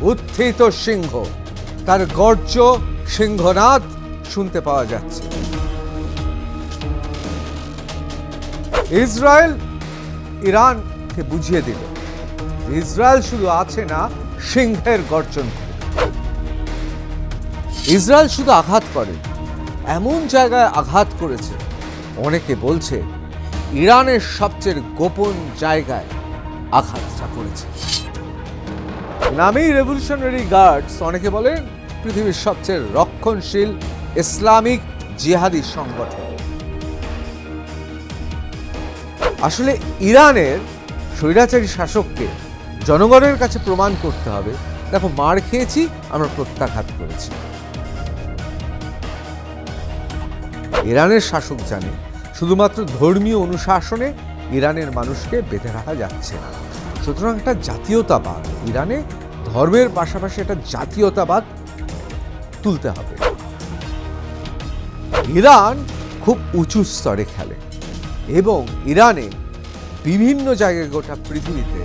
উত্থিত সিংহ, তার গর্জ সিংহনাদ শুনতে পাওয়া যাচ্ছে। ইসরায়েল ইরানকে বুঝিয়ে দিল ইসরায়েল শুধু আছে না, সিংহের গর্জন করে। ইসরায়েল শুধু আঘাত করে, এমন জায়গায় আঘাত করেছে, অনেকে বলছে ইরানের সবচেয়ে গোপন জায়গায় আঘাতটা করেছে। নামেই রেভলিউশনারি গার্ডস, অনেকে বলেন পৃথিবীর সবচেয়ে রক্ষণশীল ইসলামিক জিহাদি সংগঠন। আসলে ইরানের স্বৈরাচারী শাসককে জনগণের কাছে প্রমাণ করতে হবে, দেখো মার খেয়েছি, আমরা প্রত্যাঘাত করেছি। ইরানের শাসক জানে শুধুমাত্র ধর্মীয় অনুশাসনে ইরানের মানুষকে বেঁধে রাখা যাচ্ছে না, সুতরাং একটা জাতীয়তাবাদ, ইরানে ধর্মের পাশাপাশি একটা জাতীয়তাবাদ তুলতে হবে। ইরান খুব উঁচু স্তরে খেলে এবং ইরানে বিভিন্ন জায়গায় গোটা পৃথিবীতে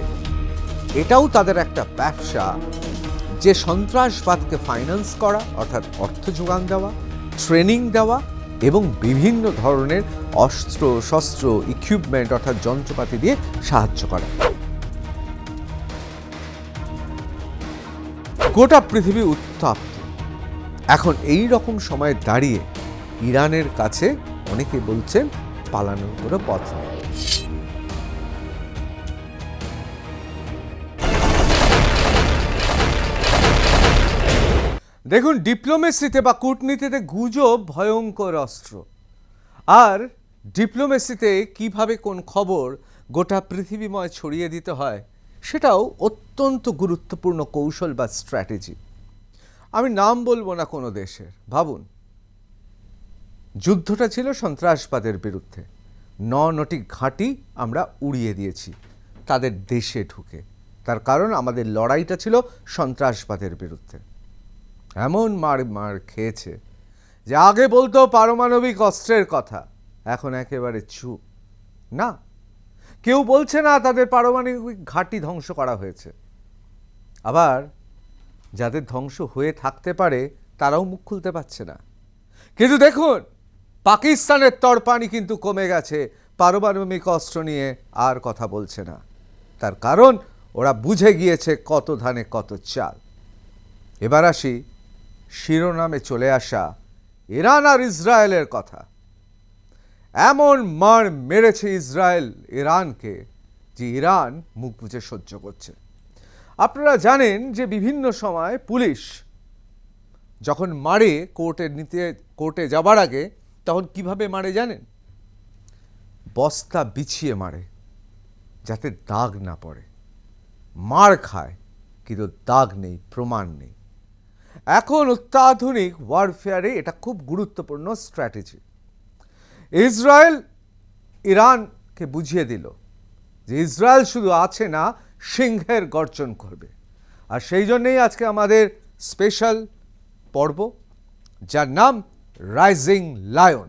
এটাও তাদের একটা ব্যবসা যে সন্ত্রাসবাদকে ফাইন্যান্স করা, অর্থাৎ অর্থ যোগান দেওয়া, ট্রেনিং দেওয়া এবং বিভিন্ন ধরনের অস্ত্র শস্ত্র ইকুইপমেন্ট অর্থাৎ যন্ত্রপাতি দিয়ে সাহায্য করা। গোটা পৃথিবী উত্তপ্ত। এখন এই রকম সময়ে দাঁড়িয়ে ইরানের কাছে অনেকে বলছেন পালানোর কোনো পথ নেই। দেখুন, ডিপ্লোমেসিতে বা কূটনীতিতে গুজব ভয়ঙ্কর অস্ত্র, আর ডিপ্লোমেসিতে কিভাবে কোন খবর গোটা পৃথিবীময় ছড়িয়ে দিতে হয় সেটাও অত্যন্ত গুরুত্বপূর্ণ কৌশল বা স্ট্র্যাটেজি। আমি নাম বলবো না কোনো দেশের। ভাবুন, যুদ্ধটা ছিল সন্ত্রাসবাদের বিরুদ্ধে, 9টি ঘাঁটি আমরা উড়িয়ে দিয়েছি তাদের দেশে ঢুকে, তার কারণ আমাদের লড়াইটা ছিল সন্ত্রাসবাদের বিরুদ্ধে। এমন মার খেয়েছে যে আগে বলতো পারমাণবিক অস্ত্রের কথা, এখন একেবারে চুপ। না, কেউ বলছে না তাদের পারমাণবিক ঘাঁটি ধ্বংস করা হয়েছে। আবার যাদের ধ্বংস হয়ে থাকতে পারে তারাও মুখ খুলতে পারছে না। কিন্তু দেখুন, পাকিস্তানের তরপানি কিন্তু কমে গেছে, পারমাণবিক অস্ত্র নিয়ে আর কথা বলছে না। তার কারণ ওরা বুঝে গিয়েছে কত ধানে কত চাল। এবার আসি শিরোনামে চলে আসা ইরান আর ইসরায়েলের কথা। এমন মার মেরেছে ইসরায়েল ইরানকে যে ইরান মুখ বুজে সহ্য করছে। আপনারা জানেন যে বিভিন্ন সময় পুলিশ যখন মারে কোর্টে যাবার আগে, তখন কিভাবে মারে জানেন? বস্তা বিছিয়ে মারে যাতে দাগ না পড়ে। মার খায় কিন্তু দাগ নেই, প্রমাণ নেই। এখন অত্যাধুনিক ওয়ারফেয়ারে এটা খুব গুরুত্বপূর্ণ স্ট্র্যাটেজি। ইসরায়েল ইরানকে বুঝিয়ে দিল যে ইসরায়েল শুধু আছে না, সিংহের গর্জন করবে। আর সেই জন্যেই আজকে আমাদের স্পেশাল পর্ব, যার নাম রাইজিং লায়ন।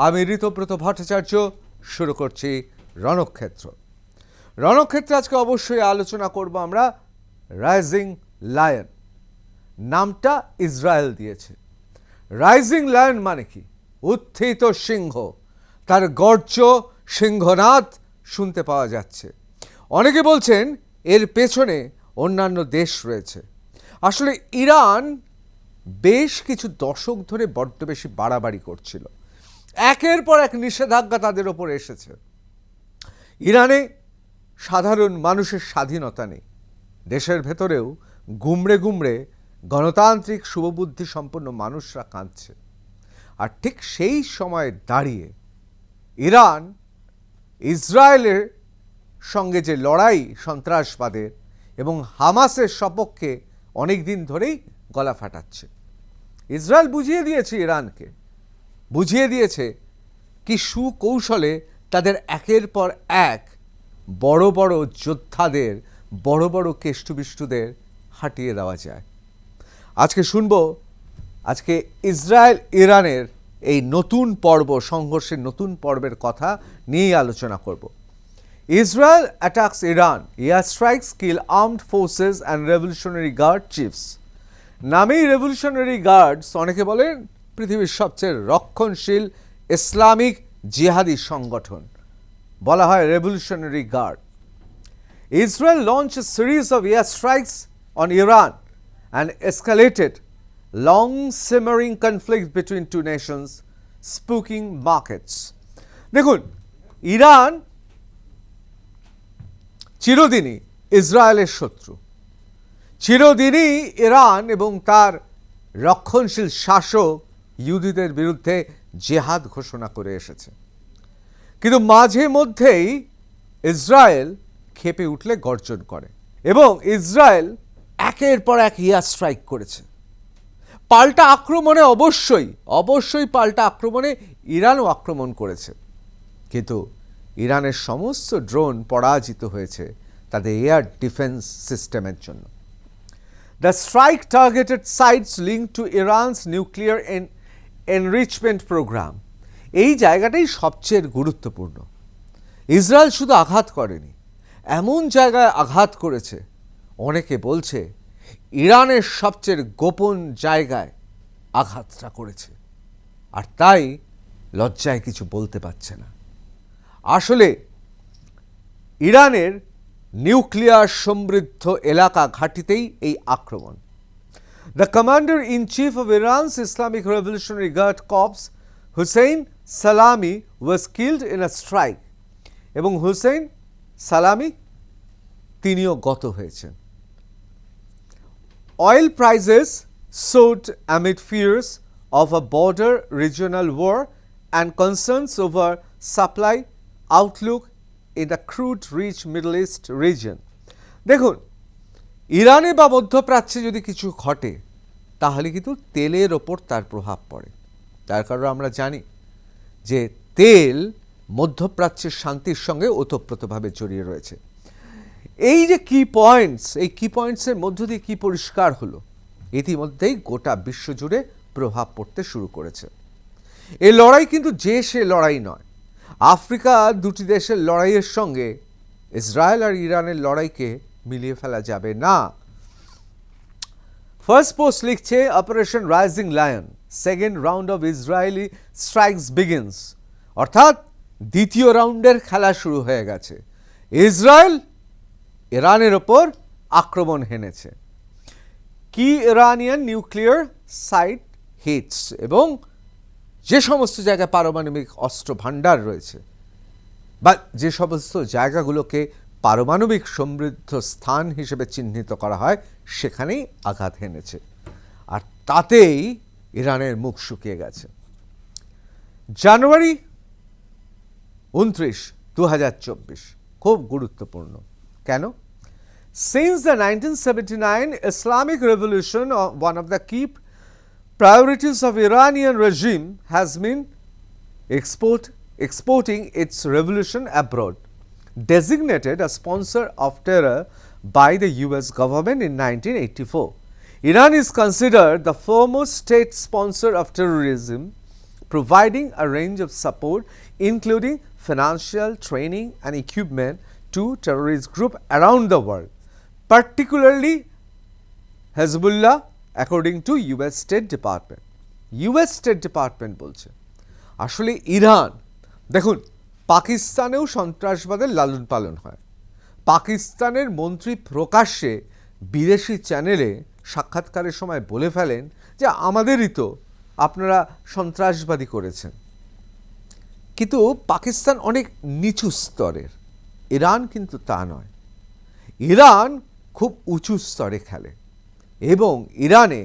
আমি ঋতব্রত ভট্টাচার্য, শুরু করছি রণক্ষেত্র। রণক্ষেত্রে আজকে অবশ্যই আলোচনা করব আমরা রাইজিং লায়ন। নামটা ইসরায়েল দিয়েছে। রাইজিং লায়ন মানে কি? উত্থিত সিংহ, তার গর্জ সিংহনাদ শুনতে পাওয়া যাচ্ছে। অনেকে বলছেন এর পেছনে অন্যান্য দেশ রয়েছে। আসলে ইরান বেশ কিছু দশক ধরে বড্ড বেশি বাড়াবাড়ি করছিল। একের পর এক নিষেধাজ্ঞা তাদের ওপর এসেছে। ইরানে সাধারণ মানুষের স্বাধীনতা নেই। দেশের ভেতরেও গুমড়ে গুমড়ে গণতান্ত্রিক শুভবুদ্ধি সম্পন্ন মানুষরা কাঁদছে। আর ঠিক সেই সময়ে দাঁড়িয়ে ইরান ইসরায়েলের সঙ্গে যে লড়াই সন্ত্রাসবাদের এবং হামাসের সপক্ষে অনেক দিন ধরেই গলা ফাটাচ্ছে। ইসরায়েল বুঝিয়ে দিয়েছে ইরানকে, বুঝিয়ে দিয়েছে কি সুকৌশলে তাদের একের পর এক বড় বড় যোদ্ধাদের, বড় বড় কেষ্টবিষ্টুদের হাঁটিয়ে দেওয়া যায়। আজকে শুনবো, আজকে ইসরায়েল ইরানের এই নতুন পর্ব, সংঘর্ষের নতুন পর্বের কথা নিয়েই আলোচনা করব। Israel attacks Iran. Airstrikes kill armed forces and Revolutionary Guard chiefs. নামেই রেভলিউশনারি গার্ডস, অনেকে বলেন পৃথিবীর সবচেয়ে রক্ষণশীল ইসলামিক জিহাদি সংগঠন, বলা হয় revolutionary guard. Israel launched a series of airstrikes on Iran and escalated long simmering conflict between two nations, spooking markets. দেখুন, ইরান চিরদিনই ইসরায়েলের শত্রু, চিরদিনই ইরান এবং তার রক্ষণশীল শাসক ইহুদিদের বিরুদ্ধে জেহাদ ঘোষণা করে এসেছে। কিন্তু মাঝে মধ্যেই ইসরায়েল ক্ষেপে উঠলে গর্জন করে এবং ইসরায়েল একের পর এক এয়ার স্ট্রাইক করেছে। পাল্টা আক্রমণে অবশ্যই পাল্টা আক্রমণে ইরানও আক্রমণ করেছে, কিন্তু ইরানের সমস্ত ড্রোন পরাজিত হয়েছে তাদের এয়ার ডিফেন্স সিস্টেমের জন্য। The strike targeted sites linked to Iran's nuclear enrichment program. এই জায়গাটাই সবচেয়ে গুরুত্বপূর্ণ। ইসরায়েল শুধু আঘাত করেনি, এমন জায়গায় আঘাত করেছে, অনেকে বলছে ইরানের সবচেয়ে গোপন জায়গায় আঘাতটা করেছে, আর তাই লজ্জায় কিছু বলতে পারছে না। আসলে ইরানের নিউক্লিয়ার সমৃদ্ধ এলাকা ঘাঁটিতেই এই আক্রমণ। The commander in chief of Iran's Islamic Revolutionary Guard Corps Hussein Salami was killed in a strike, এবং হুসেইন সালামি তিনিও গত হয়েছেন। Oil prices soared amid fears of a border regional war and concerns over supply outlook in the crude-rich Middle East region. দেখুন, ইরানে বা মধ্যপ্রাচ্যে যদি কিছু ঘটে তাহলে কিন্তু তেলের ওপর তার প্রভাব পড়ে। তার কারণ আমরা জানি যে তেল মধ্যপ্রাচ্যের শান্তির সঙ্গে ওতপ্রোতভাবে জড়িয়ে রয়েছে। এই যে কি পয়েন্টসের মধ্য দিয়ে কি পরিষ্কার হলো, ইতিমধ্যেই গোটা বিশ্বজুড়ে প্রভাব পড়তে শুরু করেছে। এই লড়াই কিন্তু যে সে লড়াই নয়। আফ্রিকা দুটি দেশের লড়াইয়ের সঙ্গে ইসরায়েল আর ইরানের লড়াইকে মিলিয়ে ফেলা যাবে না। ফার্স্ট পোস্ট লিখছে, operation rising lion, second round of Israeli strikes begins, অর্থাৎ দ্বিতীয় রাউন্ডের খেলা শুরু হয়ে গেছে। ইসরায়েল ইরানের ওপর আক্রমণ হেনেছে। কি ইরানিয়ান নিউক্লিয়ার সাইট হিটস, এবং যে সমস্ত জায়গায় পারমাণবিক অস্ত্র ভাণ্ডার রয়েছে বা যে সমস্ত জায়গাগুলোকে পারমাণবিক সমৃদ্ধ স্থান হিসেবে চিহ্নিত করা হয় সেখানেই আঘাত হেনেছে, আর তাতেই ইরানের মুখ শুকিয়ে গেছে। জানুয়ারি 29, 2024 খুব গুরুত্বপূর্ণ। কেন? Since the 1979 Islamic Revolution, one of the key priorities of Iranian regime has been exporting its revolution abroad. Designated a sponsor of terror by the US government in 1984, Iran is considered the foremost state sponsor of terrorism, providing a range of support including financial, training and equipment to terrorist groups around the world, particularly Hezbollah, according to US State Department. US State Department বলছে। আসলে Iran, দেখুন, পাকিস্তানেও সন্ত্রাসবাদের লালন পালন হয়। পাকিস্তানের মন্ত্রী প্রকাশ্যে বিদেশি চ্যানেলে সাক্ষাৎকারের সময় বলে ফেলেন যে আমাদেরই তো আপনারা সন্ত্রাসবাদী করেছেন। কিন্তু পাকিস্তান অনেক নিচু স্তরের, ইরান কিন্তু তা নয়। ইরান খুব উঁচু স্তরে খেলে এবং ইরানে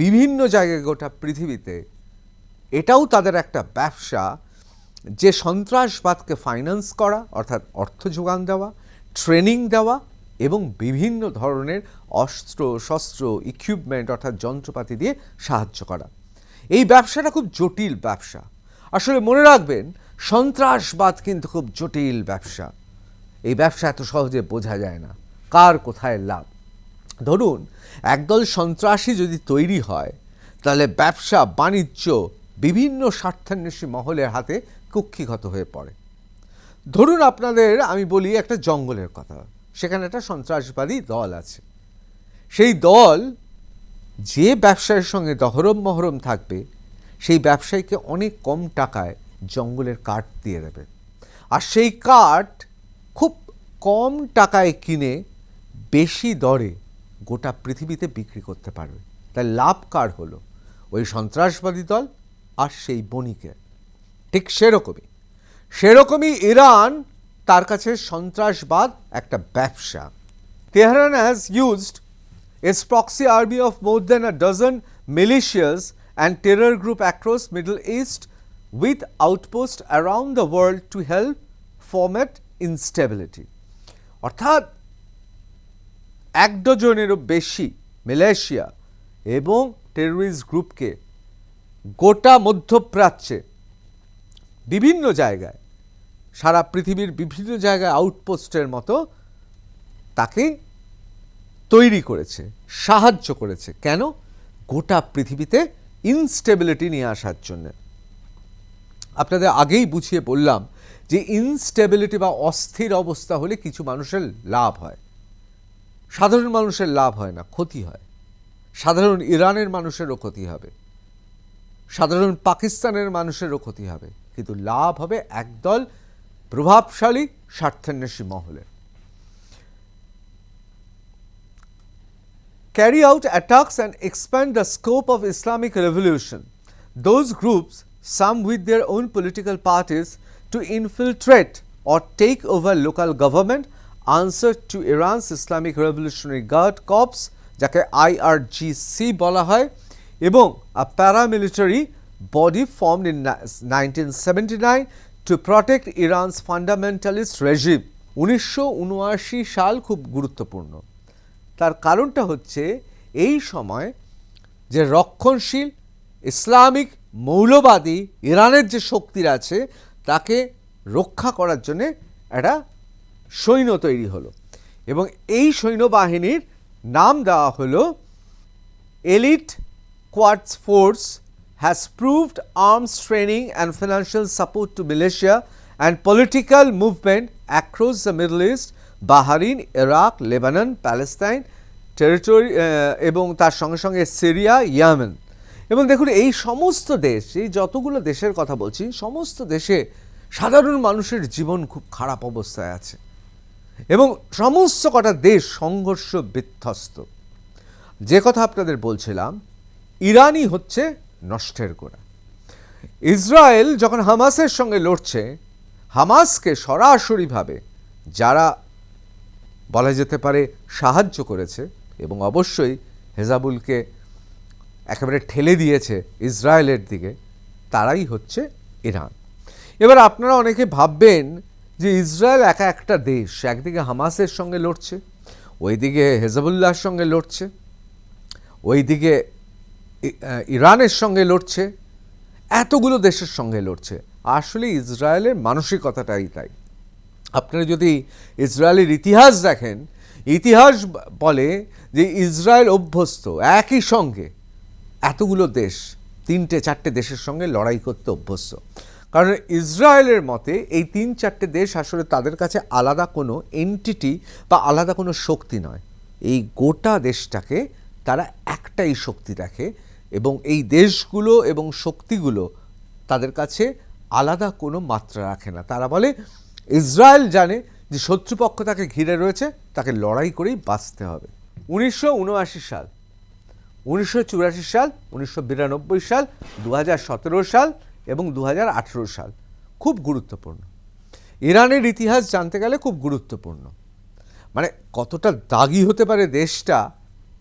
বিভিন্ন জায়গায় গোটা পৃথিবীতে এটাও তাদের একটা ব্যবসা যে সন্ত্রাসবাদকে ফাইন্যান্স করা, অর্থাৎ অর্থ যোগান দেওয়া, ট্রেনিং দেওয়া এবং বিভিন্ন ধরনের অস্ত্র শস্ত্র ইকুইপমেন্ট অর্থাৎ যন্ত্রপাতি দিয়ে সাহায্য করা। এই ব্যবসাটা খুব জটিল ব্যবসা। আসলে মনে রাখবেন, সন্ত্রাসবাদ কিন্তু খুব জটিল ব্যবসা। এই ব্যবসা এত সহজে বোঝা যায় না কার কোথায় লাভ। ধরুন, একদল সন্ত্রাসী যদি তৈরি হয় তাহলে ব্যবসা বাণিজ্য বিভিন্ন স্বার্থান্বেষী মহলের হাতে কুক্ষিগত হয়ে পড়ে। ধরুন আপনাদের আমি বলি একটা জঙ্গলের কথা, সেখানে একটা সন্ত্রাসবাদী দল আছে। সেই দল যে ব্যবসায়ীর সঙ্গে দহরম মহরম থাকবে সেই ব্যবসায়ীকে অনেক কম টাকায় জঙ্গলের কাঠ দিয়ে দেবে, আর সেই কাঠ খুব কম টাকায় কিনে বেশি দরে গোটা পৃথিবীতে বিক্রি করতে পারবে। তাই লাভ কার হলো? ওই সন্ত্রাসবাদী দল আর সেই বণিকের। ঠিক সেরকমই ইরান, তার কাছে সন্ত্রাসবাদ একটা ব্যবসা। Tehran has used its proxy army of more than a dozen militias and terror group across Middle East with outposts around the world to help foment instability. অর্থাৎ 1 ডজনেরও বেশি মালয়েশিয়া এবং টেররিস্ট গ্রুপকে গোটা মধ্যপ্রাচ্যে বিভিন্ন জায়গায়, সারা পৃথিবীর বিভিন্ন জায়গায় আউটপোস্টের মতো তাকে তৈরি করেছে, সাহায্য করেছে। কেন? গোটা পৃথিবীতে ইনস্টেবিলিটি নিয়ে আসার জন্য। আপনাদের আগেই বুঝিয়ে বললাম যে ইনস্টেবিলিটি বা অস্থির অবস্থা হলে কিছু মানুষের লাভ হয়, সাধারণ মানুষের লাভ হয় না, ক্ষতি হয়। সাধারণ ইরানের মানুষেরও ক্ষতি হবে, সাধারণ পাকিস্তানের মানুষেরও ক্ষতি হবে, কিন্তু লাভ হবে একদল প্রভাবশালী স্বার্থান্বেষী মহলের। Carry out attacks and expand the scope of Islamic revolution. Those groups, some with their own political parties, to infiltrate or take over local government, answer to Iran's Islamic Revolutionary Guard Corps, যাকে IRGC বলা হয়, এবং a paramilitary body formed in 1979 to protect Iran's fundamentalist regime. 1979 সাল খুব গুরুত্বপূর্ণ। তার কারণটা হচ্ছে এই সময় যে রক্ষণশীল ইসলামিক মৌলবাদী ইরানের যে শক্তির আছে তাকে রক্ষা করার জন্য একটা সৈন্য তৈরি হলো, এবং এই সৈন্যবাহিনীর নাম দেওয়া হলো elite quads force has proved arms training and financial support to militia and political movement across the Middle East, Bahrain, Iraq, Lebanon, Palestine, territory এবং তার সঙ্গে সঙ্গে সিরিয়া, ইয়েমেন। এবং দেখুন এই সমস্ত দেশ, এই যতগুলো দেশের কথা বলছি, সমস্ত দেশে সাধারণ মানুষের জীবন খুব খারাপ অবস্থায় আছে এবং সমস্ত কটা দেশ সংঘর্ষ বিধ্বস্ত। যে কথা আপনাদের বলছিলাম, ইরানই হচ্ছে নষ্টের গোড়া। ইসরায়েল যখন হামাসের সঙ্গে লড়ছে, হামাসকে সরাসরিভাবে যারা বলা যেতে পারে সাহায্য করেছে এবং অবশ্যই হেজাবুলকে একেবারে ঠেলে দিয়েছে ইসরায়েলের দিকে, তারাই হচ্ছে ইরান। এবার আপনারা অনেকে ভাববেন যে ইসরায়েল একা একটা দেশ, একদিকে হামাসের সঙ্গে লড়ছে, ওইদিকে হেজাবুল্লাহর সঙ্গে লড়ছে, ওইদিকে ইরানের সঙ্গে লড়ছে, এতগুলো দেশের সঙ্গে লড়ছে। আসলে ইসরায়েলের মানসিকতাটাই তাই। আপনারা যদি ইসরায়েলের ইতিহাস দেখেন, ইতিহাস বলে যে ইসরায়েল অভ্যস্ত একই সঙ্গে এতগুলো দেশ, 3-4টে দেশের সঙ্গে লড়াই করতে অভ্যস্ত। কারণ ইসরায়েলের মতে এই 3-4টে দেশ আসলে তাদের কাছে আলাদা কোনো এন্টিটি বা আলাদা কোনো শক্তি নয়। এই গোটা দেশটাকে তারা একটাই শক্তি দেখে, এবং এই দেশগুলো এবং শক্তিগুলো তাদের কাছে আলাদা কোনো মাত্রা রাখে না। তারা বলে ইসরায়েল জানে যে শত্রুপক্ষ তাকে ঘিরে রয়েছে, তাকে লড়াই করেই বাঁচতে হবে। 1979 সাল, 1984 সাল, 1992 সাল, 2017 সাল এবং 2018 সাল খুব গুরুত্বপূর্ণ। ইরানের ইতিহাস জানতে গেলে খুব গুরুত্বপূর্ণ। মানে কতটা দাগি হতে পারে দেশটা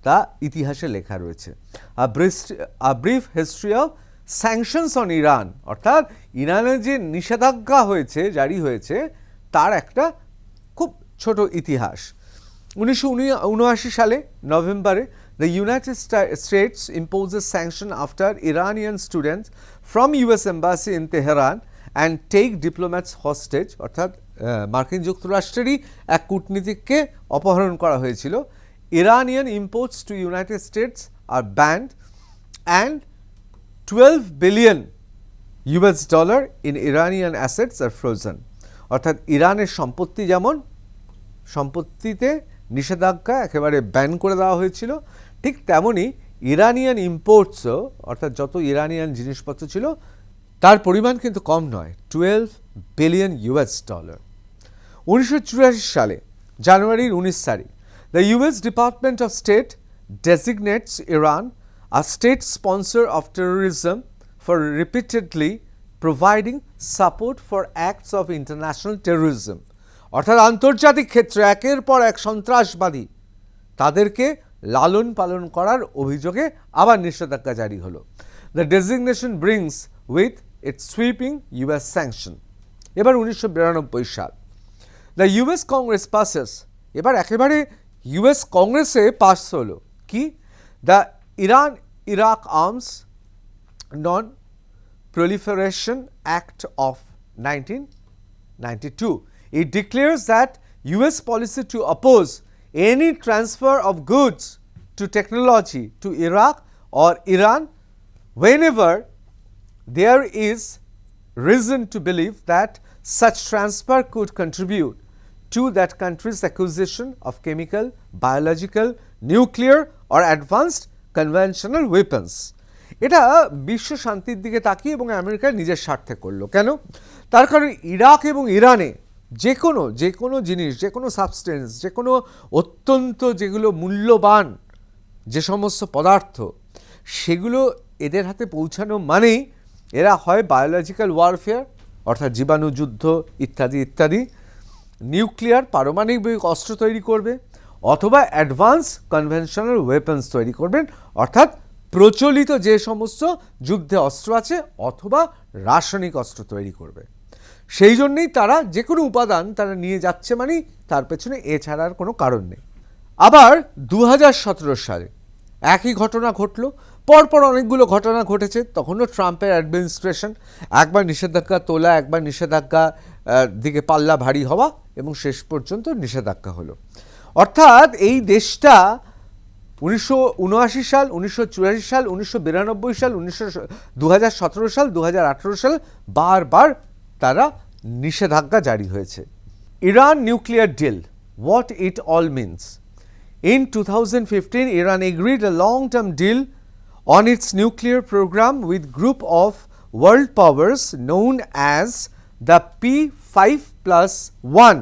তা ইতিহাসে লেখা রয়েছে। A brief history of sanctions on Iran, অর্থাৎ ইরানের যে নিষেধাজ্ঞা হয়েছে, জারি হয়েছে, তার একটা খুব ছোট ইতিহাস। 1979 সালে নভেম্বরে the United States imposes sanction after Iranian students from US Embassy in Tehran and take diplomats hostage, অর্থাৎ মার্কিন যুক্তরাষ্ট্রেরই এক কূটনীতিককে অপহরণ করা হয়েছিল। Iranian imports to United States are banned and $12 billion in Iranian assets are frozen. অর্থাৎ ইরানের সম্পত্তি যেমন সম্পত্তিতে নিষেধাজ্ঞা একেবারে ব্যান করে দেওয়া হয়েছিল, ঠিক তেমনি ইরানিয়ান ইম্পোর্টসও অর্থাৎ যত ইরানিয়ান জিনিসপত্র ছিল তার পরিমাণ কিন্তু কম নয়, $12 বিলিয়ন। 1984 সালে জানুয়ারির 19 তারিখ the US department of state designates Iran a state sponsor of terrorism for repeatedly providing support for acts of international terrorism. অর্থাৎ আন্তর্জাতিক ক্ষেত্রে একের পর এক সন্ত্রাসবাদী তাদেরকে লালন পালন করার অভিযোগে আবার নিষেধাজ্ঞা জারি হলো। The designation brings with its sweeping US sanction. এবার 1992 সাল দ্য ইউএস কংগ্রেস passes, এবার একেবারে ইউএস কংগ্রেসে পাস হলো কি, the Iran Iraq arms non proliferation act of 1992. It declares that US policy to oppose any transfer of goods to technology to Iraq or Iran whenever there is reason to believe that such transfer could contribute to that country's acquisition of chemical, biological, nuclear or advanced conventional weapons. এটা বিশ্ব শান্তির দিকে তাকিয়ে এবং আমেরিকার নিজের স্বার্থে করলো। কেন? তার কারণ ইরাক এবং ইরানে যে কোনো জিনিস, যে কোনো সাবস্টেন্স, যে কোনো অত্যন্ত যেগুলো মূল্যবান যে সমস্ত পদার্থ, সেগুলো এদের হাতে পৌঁছানো মানেই এরা হয় বায়োলজিক্যাল ওয়ারফেয়ার অর্থাৎ জীবাণু যুদ্ধ ইত্যাদি ইত্যাদি, নিউক্লিয়ার পারমাণবিক অস্ত্র তৈরি করবে, অথবা অ্যাডভান্স কনভেনশনাল ওয়েপন্স তৈরি করবেন অর্থাৎ প্রচলিত যে সমস্ত যুদ্ধে অস্ত্র আছে অথবা রাসায়নিক অস্ত্র তৈরি করবে। সেই জন্যেই তারা যে কোনো উপাদান তারা নিয়ে যাচ্ছে, মানে তার পেছনে এছাড়ার কোনো কারণ নেই। আবার 2017 সালে একই ঘটনা ঘটলো, পরপর অনেকগুলো ঘটনা ঘটেছে। তখনও ট্রাম্পের অ্যাডমিনিস্ট্রেশন, একবার নিষেধাজ্ঞা তোলা, একবার নিষেধাজ্ঞা দিকে পাল্লা ভারী হওয়া এবং শেষ পর্যন্ত নিষেধাজ্ঞা হলো। অর্থাৎ এই দেশটা 1979 সাল, 1984 সাল, 1992 সাল, 2017 সাল, 2018 সাল বারবার তারা নিষেধাজ্ঞা জারি হয়েছে। Iran nuclear deal, what it all means. In 2015, Iran agreed a long-term deal on its nuclear program with group of world powers known as the P5+1.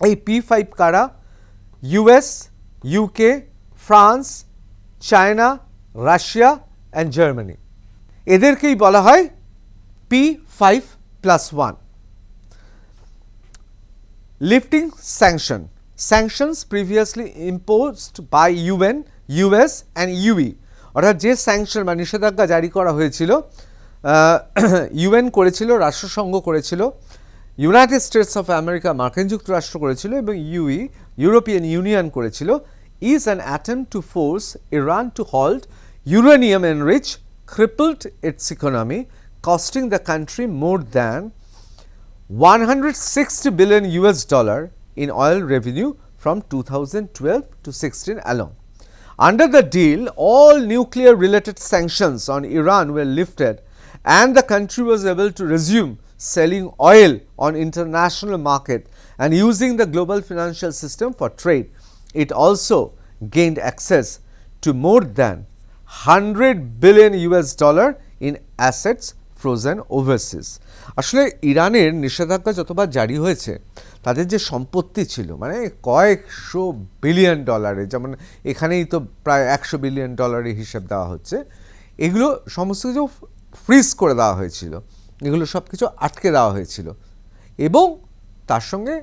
এই P5 কারা? US, UK, France, China, Russia and Germany, এদেরকেই বলা হয় P5+1. Lifting sanctions previously imposed by UN, US and UE, অর্থাৎ যে sanction বা নিষেধাজ্ঞা জারি করা হয়েছিল, ইউএন করেছিল, রাষ্ট্রসংঘ করেছিল, ইউনাইটেড স্টেটস অফ আমেরিকা মার্কিন যুক্তরাষ্ট্র করেছিল এবং ইউরোপিয়ান ইউনিয়ন করেছিল, is an attempt to force Iran to halt uranium enrich, crippled its economy, costing the country more than $160 billion in oil revenue from 2012 to 16 alone. Under the deal, all nuclear related sanctions on Iran were lifted and the country was able to resume selling oil on international market and using the global financial system for trade. It also gained access to more than $100 billion in assets frozen overseas. আসলে ইরানের নিষেধাজ্ঞা যতবার জারি হয়েছে তাদের যে সম্পত্তি ছিল মানে কয়েকশো বিলিয়ন ডলারে, যেমন এখানেই তো প্রায় $100 বিলিয়ন হিসাব দেওয়া হচ্ছে, এগুলো সমস্ত কিছু ফ্রিজ করে দেওয়া হয়েছিল, এগুলো সব কিছু আটকে দেওয়া হয়েছিল এবং তার সঙ্গে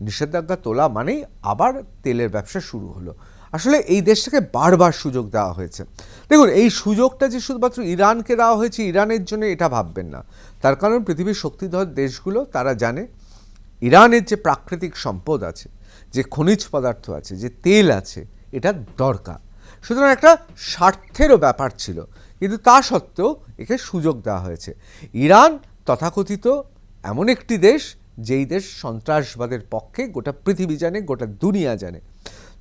নিষেধাজ্ঞা তোলা মানেই আবার তেলের ব্যবসা শুরু হলো। আসলে এই দেশটাকে বারবার সুযোগ দেওয়া হয়েছে। দেখুন, এই সুযোগটা যে শুধুমাত্র ইরানকে দেওয়া হয়েছে ইরানের জন্য এটা ভাববেন না, তার কারণ পৃথিবীর শক্তিধর দেশগুলো তারা জানে ইরানের যে প্রাকৃতিক সম্পদ আছে, যে খনিজ পদার্থ আছে, যে তেল আছে, এটা দরকার। সুতরাং একটা স্বার্থেরও ব্যাপার ছিল, কিন্তু তা সত্ত্বেও একে সুযোগ দেওয়া হয়েছে। ইরান তথাকথিত এমন একটি দেশ যেই দেশ সন্ত্রাসবাদের পক্ষে গোটা পৃথিবী জানে, গোটা দুনিয়া জানে,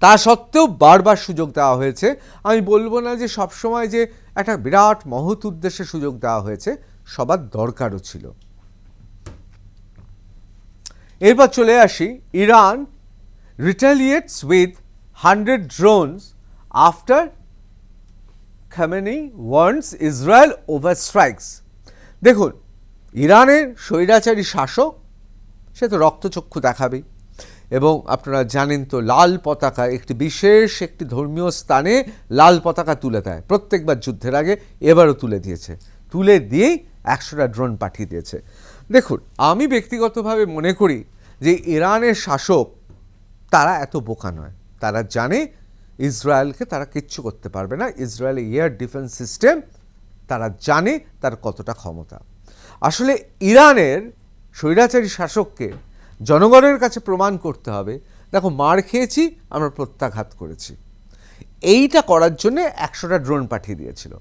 তা সত্ত্বেও বারবার সুযোগ দেওয়া হয়েছে। আমি বলবো না যে সবসময় যে একটা বিরাট মহৎ উদ্দেশ্যে সুযোগ দেওয়া হয়েছে, সবার দরকারও ছিল। এরপর চলে আসি, Iran retaliates with 100 drones after Khamenei warns Israel over strikes. দেখুন, ইরানের স্বৈরাচারী শাসক, সে তো রক্তচক্ষু দেখাবেই, এবং আপনারা জানেন তো লাল পতাকা একটি বিশেষ একটি ধর্মীয় স্থানে লাল পতাকা তুলে দেয় প্রত্যেকবার যুদ্ধের আগে, এবারও তুলে দিয়েছে, তুলে দিয়েই 100টা ড্রোন পাঠিয়ে দিয়েছে। দেখুন, আমি ব্যক্তিগতভাবে মনে করি যে ইরানের শাসক তারা এত বোকা নয়, তারা জানে ইসরায়েলকে তারা কিচ্ছু করতে পারবে না। ইসরায়েলের এয়ার ডিফেন্স সিস্টেম তারা জানে তার কতটা ক্ষমতা। আসলে ইরানের স্বৈরাচারী শাসককে জনগণের কাছে প্রমাণ করতে হবে, দেখো মার খেয়েছি, আমরা প্রত্যাঘাত করেছি। এইটা করার জন্য 100টা ড্রোন পাঠিয়ে দিয়েছিল।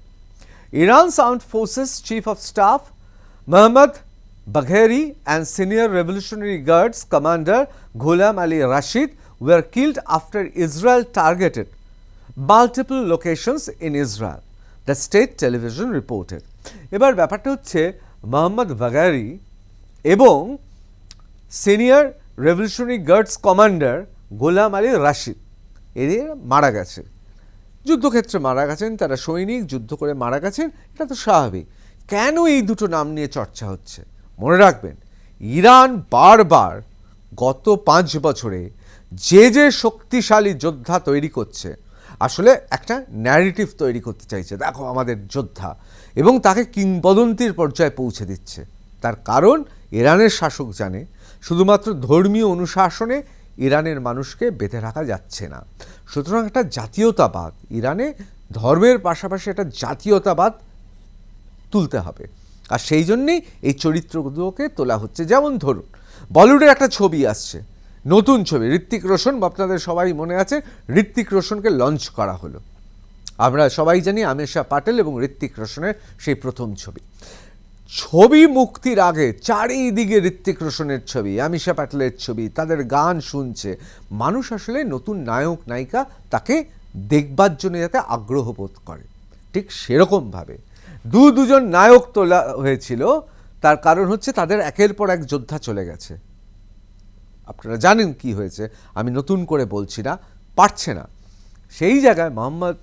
Iran's Armed Forces Chief of Staff Mohammad Bagheri and Senior Revolutionary Guards Commander Ghulam Ali Rashid were killed after Israel targeted multiple locations in Israel, the state television reported. এবার ব্যাপারটা হচ্ছে, মোহাম্মদ বাঘেরি এবং সিনিয়র রেভলিউশনারি গার্ডস কমান্ডার গোলাম আলী রাশিদ এদের মারা গেছে, যুদ্ধক্ষেত্রে মারা গেছেন, তারা সৈনিক, যুদ্ধ করে মারা গেছেন, এটা তো স্বাভাবিক। কেন এই দুটো নাম নিয়ে চর্চা হচ্ছে? মনে রাখবেন, ইরান বারবার গত 5 বছরে যে শক্তিশালী যোদ্ধা তৈরি করছে, আসলে একটা ন্যারেটিভ তৈরি করতে চাইছে, দেখো আমাদের যোদ্ধা, এবং তাকে কিংবদন্তির পর্যায়ে পৌঁছে দিচ্ছে। তার কারণ ইরানের শাসক জানে শুধুমাত্র ধর্মীয় অনুশাসনে ইরানের মানুষকে বেঁধে রাখা যাচ্ছে না। সুতরাং একটা জাতীয়তাবাদ, ইরানে ধর্মের পাশাপাশি একটা জাতীয়তাবাদ তুলতে হবে, আর সেই জন্যেই এই চরিত্রগুলোকে তোলা হচ্ছে। যেমন ধরুন, বলিউডের একটা ছবি আসছে, নতুন ছবি, ঋত্বিক রোশন, আপনাদের সবাই মনে আছে ঋত্বিক রোশনকে লঞ্চ করা হলো। আমরা সবাই জানি আমিষা পাটেল এবং ঋত্বিক রোশনের সেই প্রথম ছবি। ছবি মুক্তির আগে চারিদিকে ঋত্বিক রোশনের ছবি, আমিষা পাটেলের ছবি, তাদের গান শুনছে মানুষ। আসলে নতুন নায়ক নায়িকা তাকে দেখবার জন্য যাতে আগ্রহ বোধ করে, ঠিক সেরকমভাবে দুজন নায়ক তোলা হয়েছিল। তার কারণ হচ্ছে তাদের একের পর এক যোদ্ধা চলে গেছে। আপনারা জানেন কি হয়েছে, আমি নতুন করে বলছি না, পারছে না। সেই জায়গায় মোহাম্মদ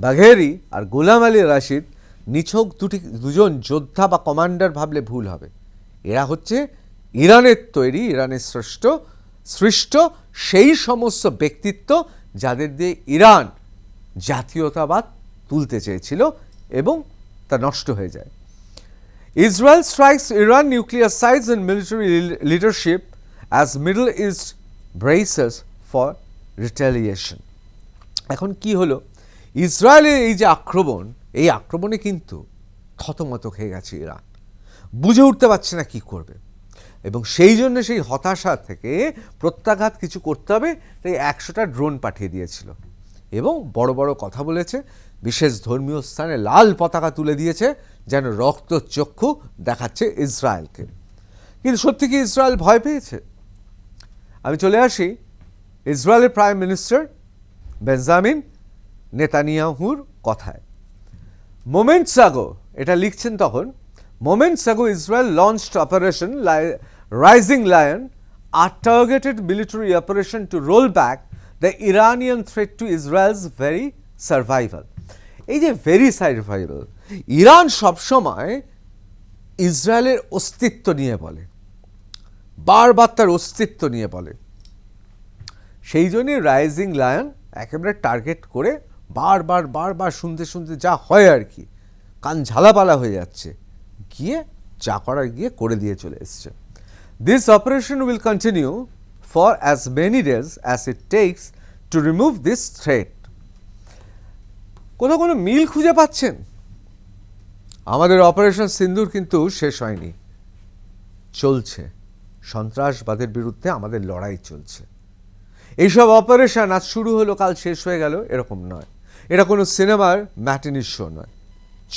বাঘেরি আর গোলাম আলী রাশিদ নিছক দুজন যোদ্ধা বা কমান্ডার ভাবলে ভুল হবে। এরা হচ্ছে ইরানের তৈরি, ইরানের সৃষ্ট সেই সমস্ত ব্যক্তিত্ব যাদের দিয়ে ইরান জাতীয়তাবাদ তুলতে চেয়েছিল, এবং তা নষ্ট হয়ে যায়। Israel strikes Iran nuclear sites and military leadership as Middle East braces for retaliation. এখন কি হলো, ইসরায়েলের এই যে আক্রমণ, এই আক্রমণে কিন্তু থতমত খেয়ে গেছে ইরান, বুঝে উঠতে পারছে না কি করবে, এবং সেই জন্য সেই হতাশা থেকে প্রত্যাঘাত কিছু করতে হবে, তাই 100টা ড্রোন পাঠিয়ে দিয়েছিল, এবং বড় বড় কথা বলেছে, বিশেষ ধর্মীয় স্থানে লাল পতাকা তুলে দিয়েছে, যেন রক্তচক্ষু দেখাচ্ছে ইসরায়েলকে। কিন্তু সত্যি কি ইসরায়েল ভয় পেয়েছে? আমি চলে আসি ইসরায়েলের প্রাইম মিনিস্টার বেঞ্জামিন নেতানিয়াহুর কথায়। মোমেন্টস আগো, এটা লিখছেন তখন, moments ago Israel launched operation rising lion, a targeted military operation to roll back the Iranian threat to Israel's very survival. এই যে ভেরি সার্ভাইভাল, ইরান সবসময় ইসরায়েলের অস্তিত্ব নিয়ে বলে, বারবার তার অস্তিত্ব নিয়ে বলে। সেই জন্যই রাইজিং লায়ন একেবারে টার্গেট করে বারবার শুনতে যা হয় আর কি, কান ঝালাপালা হয়ে যাচ্ছে, গিয়ে যা করার গিয়ে করে দিয়ে চলে এসছে। This operation will continue for as many days as it tax to remove this threat. কোনো মিল খুঁজে পাচ্ছেন? আমাদের অপারেশন সিন্দুর কিন্তু শেষ হয়নি, চলছে। সন্ত্রাসবাদের বিরুদ্ধে আমাদের লড়াই চলছে। এইসব অপারেশন আজ শুরু হলো কাল শেষ হয়ে গেল এরকম নয়, এটা কোনো সিনেমার ম্যাটিনি শো নয়,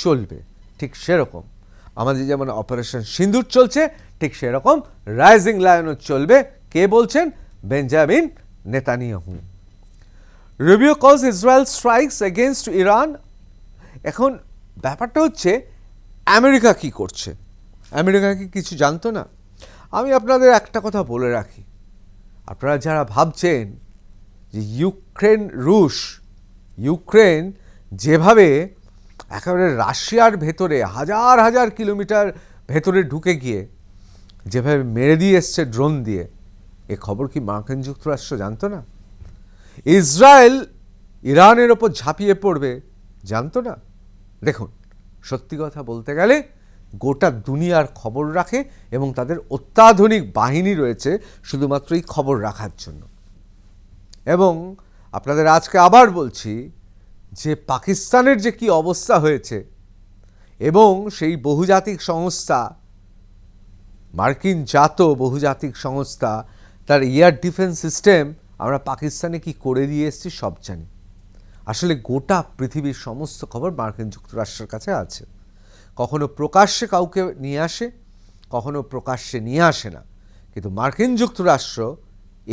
চলবে। ঠিক সেরকম আমাদের যেমন অপারেশন সিন্দুর চলছে, ঠিক সেরকম রাইজিং লায়নও চলবে। কে বলছেন? Benjamin Netanyahu. Review cause Israel strikes against Iran. এখন ব্যাপারটা হচ্ছে আমেরিকা কি করছে? আমেরিকা কি কিছু জানতো না? আমি আপনাদের একটা কথা বলে রাখি, আপনারা যারা ভাবছেন যে ইউক্রেন যেভাবে একেবারে রাশিয়ার ভেতরে হাজার হাজার কিলোমিটার ভেতরে ঢুকে গিয়ে যেভাবে মেরে দিয়ে এসছে ড্রোন দিয়ে, এ খবর কি মার্কিন যুক্তরাষ্ট্র জানতো না? ইসরায়েল ইরানের ওপর ঝাঁপিয়ে পড়বে জানতো না? দেখুন, সত্যি কথা বলতে গেলে গোটা দুনিয়ার খবর রাখে এবং তাদের অত্যাধুনিক বাহিনী রয়েছে শুধুমাত্র এই খবর রাখার জন্য। এবং আপনাদের আজকে আবার বলছি যে পাকিস্তানের যে কি অবস্থা হয়েছে এবং সেই বহুজাতিক সংস্থা, মার্কিন জাত বহুজাতিক সংস্থা, তার এয়ার ডিফেন্স সিস্টেম আমরা পাকিস্তানে কি করে দিয়ে এসেছি সব জানি। আসলে গোটা পৃথিবীর সমস্ত খবর মার্কিন যুক্তরাষ্ট্রের কাছে আছে। কখনো প্রকাশ্যে কাউকে নিয়ে আসে, কখনো প্রকাশ্যে নিয়ে আসে না, কিন্তু মার্কিন যুক্তরাষ্ট্র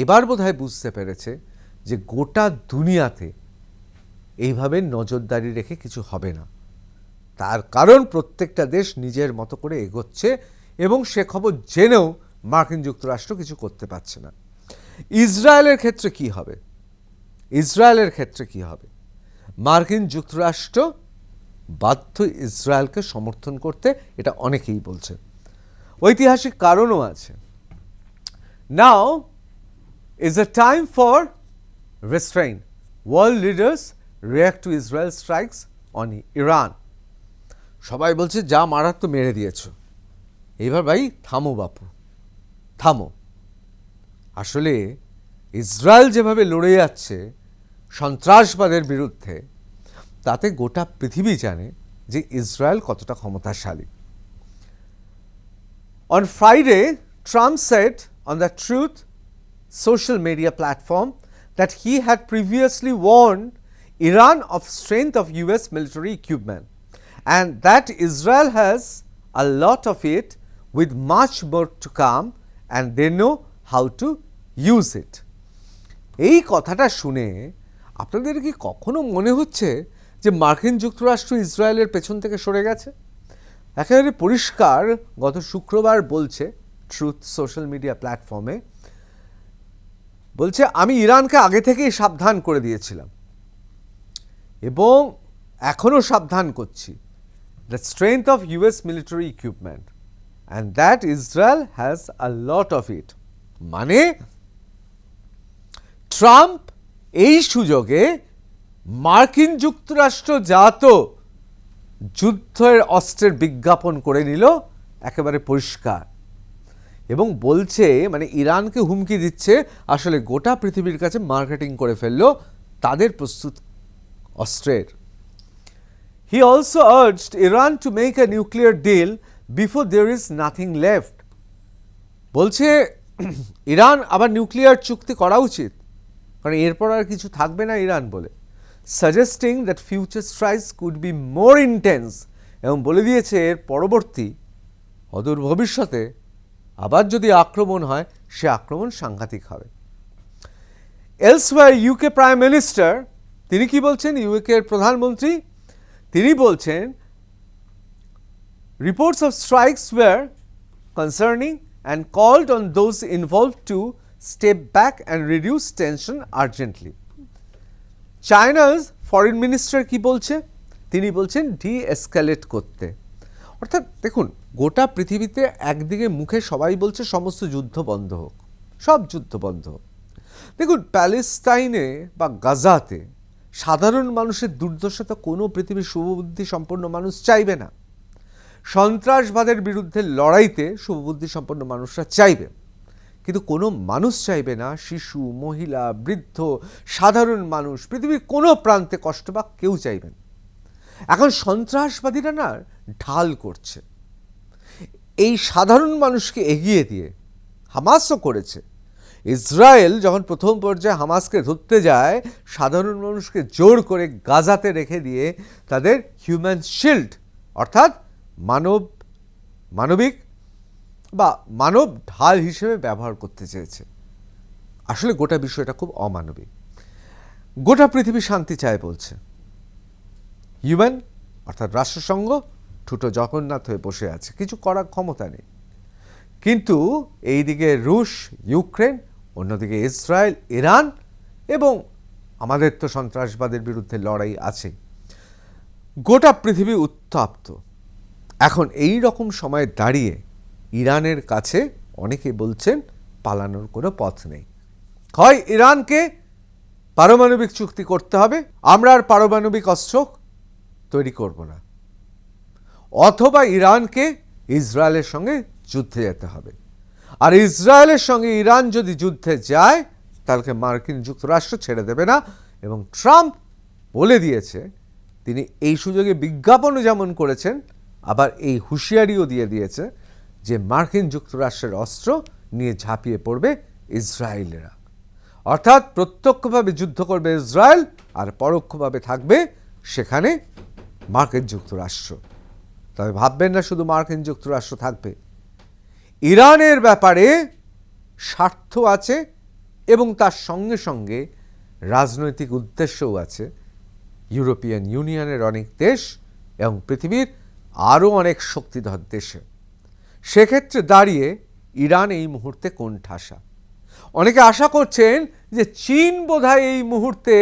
এবার বোধহয় বুঝতে পেরেছে যে গোটা দুনিয়াতে এইভাবে নজরদারি রেখে কিছু হবে না। তার কারণ প্রত্যেকটা দেশ নিজের মতো করে এগোচ্ছে এবং সে খবর জেনেও মার্কিন যুক্তরাষ্ট্র কিছু করতে পারছে না। ইসরায়েলের ক্ষেত্রে কি হবে? মার্কিন যুক্তরাষ্ট্র বাধ্য ইসরায়েলকে সমর্থন করতে, এটা অনেকেই বলছে। ঐতিহাসিক কারণও আছে। নাও is a time for restraint. World leaders react to Israel strikes on Iran. সবাই বলছে যা মারার তো মেরে দিয়েছো, এইবার ভাই থামো বাপু, থামো। আসলে ইসরায়েল যেভাবে লড়ে যাচ্ছে সন্ত্রাসবাদের বিরুদ্ধে, তাতে গোটা পৃথিবী জানে যে ইসরায়েল কতটা ক্ষমতাশালী। On Friday, Trump said on the Truth social media platform that he had previously warned Iran of strength of US military equipment and that Israel has a lot of it with much more to come and they know how to use it. এই কথাটা শুনে আপনাদের কি কখনো মনে হচ্ছে যে মার্কিন যুক্তরাষ্ট্র ইসরায়েলের পেছন থেকে সরে গেছে? একেবারে পরিষ্কার গত শুক্রবার বলছে ট্রুথ সোশ্যাল মিডিয়া প্ল্যাটফর্মে, বলছে আমি ইরানকে আগে থেকেই সাবধান করে দিয়েছিলাম এবং এখনও সাবধান করছি, the strength of US military equipment and that Israel has a lot of it. মানে ট্রাম্প এই সুযোগে মার্কিন যুক্তরাষ্ট্র জাত যুদ্ধের অস্ত্রের বিজ্ঞাপন করে নিল একেবারে পরিষ্কার, এবং বলছে মানে ইরানকে হুমকি দিচ্ছে আসলে গোটা পৃথিবীর কাছে মার্কেটিং করে ফেললো তাদের প্রস্তুত অস্ত্রের। He also urged Iran to make a nuclear deal before there is nothing left. বলছে ইরান আবার নিউক্লিয়ার চুক্তি করা উচিত, কারণ এরপর আর কিছু থাকবে না ইরান বলে, suggesting that future strikes could be more intense, এবং বলে দিয়েছে এর পরবর্তী অদূর ভবিষ্যতে আবার যদি আক্রমণ হয় সে আক্রমণ সাংঘাতিক হবে। Elsewhere, UK Prime Minister তিনি কি বলছেন? ইউকে এর প্রধানমন্ত্রী তিনি বলছেন reports of strikes were concerning and called on those involved to step back and reduce tension urgently. চায়নার ফরেন মিনিস্টার কি বলছে? তিনি বলছেন ডি-এসকেলেট করতে। অর্থাৎ দেখুন, গোটা পৃথিবীতে একদিকে মুখে সবাই বলছে সমস্ত যুদ্ধ বন্ধ হোক, সব যুদ্ধ বন্ধ হোক। দেখুন, প্যালেস্তাইনে বা গাজাতে সাধারণ মানুষের দুর্দশা কোনো পৃথিবীর শুভবুদ্ধি সম্পন্ন মানুষ চাইবে না। সন্ত্রাসবাদের বিরুদ্ধে লড়াইতে শুভবুদ্ধি সম্পন্ন মানুষরা চাইবে, কিন্তু কোনো মানুষ চাইবে না শিশু, মহিলা, বৃদ্ধ, সাধারণ মানুষ পৃথিবীর কোনো প্রান্তে কষ্ট পাক, কেউ চাইবেন। এখন সন্ত্রাসবাদীরা না ঢাল করছে, এই সাধারণ মানুষকে এগিয়ে দিয়ে হামাসও করেছে। ইসরায়েল যখন প্রথম পর্যায়ে হামাসকে ধরতে যায়, সাধারণ মানুষকে জোর করে গাজাতে রেখে দিয়ে তাদের হিউম্যান শিল্ড অর্থাৎ মানবিক বা মানব ঢাল হিসেবে ব্যবহার করতে চেয়েছে। আসলে গোটা বিষয়টা খুব অমানবিক। গোটা পৃথিবী শান্তি চায় বলছে, ইউএন অর্থাৎ রাষ্ট্রসংঘ ঠুটো জগন্নাথ হয়ে বসে আছে, কিছু করার ক্ষমতা নেই। কিন্তু এইদিকে রুশ, ইউক্রেন অন্যদিকে ইসরায়েল, ইরান এবং আমাদের তো সন্ত্রাসবাদের বিরুদ্ধে লড়াই আছে। গোটা পৃথিবী উত্তপ্ত। এখন এই রকম সময় দাঁড়িয়ে ইরানের কাছে অনেকে বলছেন পালানোর কোনো পথ নেই। হয় ইরানকে পারমাণবিক চুক্তি করতে হবে, আমরা আর পারমাণবিক অস্ত্র তৈরি করব না, অথবা ইরানকে ইসরায়েলের সঙ্গে যুদ্ধে যেতে হবে। আর ইসরায়েলের সঙ্গে ইরান যদি যুদ্ধে যায় তাহলে মার্কিন যুক্তরাষ্ট্র ছেড়ে দেবে না। এবং ট্রাম্প বলে দিয়েছে, তিনি এই সুযোগে বিজ্ঞাপনও যেমন করেছেন, আবার এই হুঁশিয়ারিও দিয়ে দিয়েছে যে মার্কিন যুক্তরাষ্ট্রের অস্ত্র নিয়ে ঝাঁপিয়ে পড়বে ইসরায়েলেরা। অর্থাৎ প্রত্যক্ষভাবে যুদ্ধ করবে ইসরায়েল, আর পরোক্ষভাবে থাকবে সেখানে মার্কিন যুক্তরাষ্ট্র। তবে ভাববেন না শুধু মার্কিন যুক্তরাষ্ট্র থাকবে, ইরানের ব্যাপারে স্বার্থ আছে এবং তার সঙ্গে সঙ্গে রাজনৈতিক উদ্দেশ্যও আছে ইউরোপিয়ান ইউনিয়নের অনেক দেশ এবং পৃথিবীর আরও অনেক শক্তিধর দেশে। সেক্ষেত্রে দাঁড়িয়ে ইরান এই মুহূর্তে কোণঠাসা। অনেকে আশা করছেন যে চীন বোধহয় এই মুহূর্তে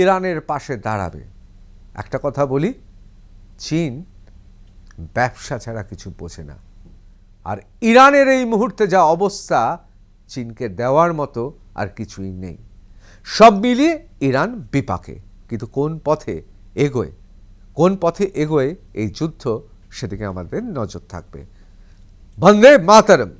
ইরানের পাশে দাঁড়াবে। একটা কথা বলি, চীন ব্যবসা ছাড়া কিছু বোঝে না, আর ইরানের এই মুহূর্তে যা অবস্থা, চীনকে দেওয়ার মতো আর কিছুই নেই। সব মিলিয়ে ইরান বিপাকে। কিন্তু কোন পথে এগোয় এই যুদ্ধ, সেদিকে আমাদের নজর থাকবে। বন্দে মাতরম।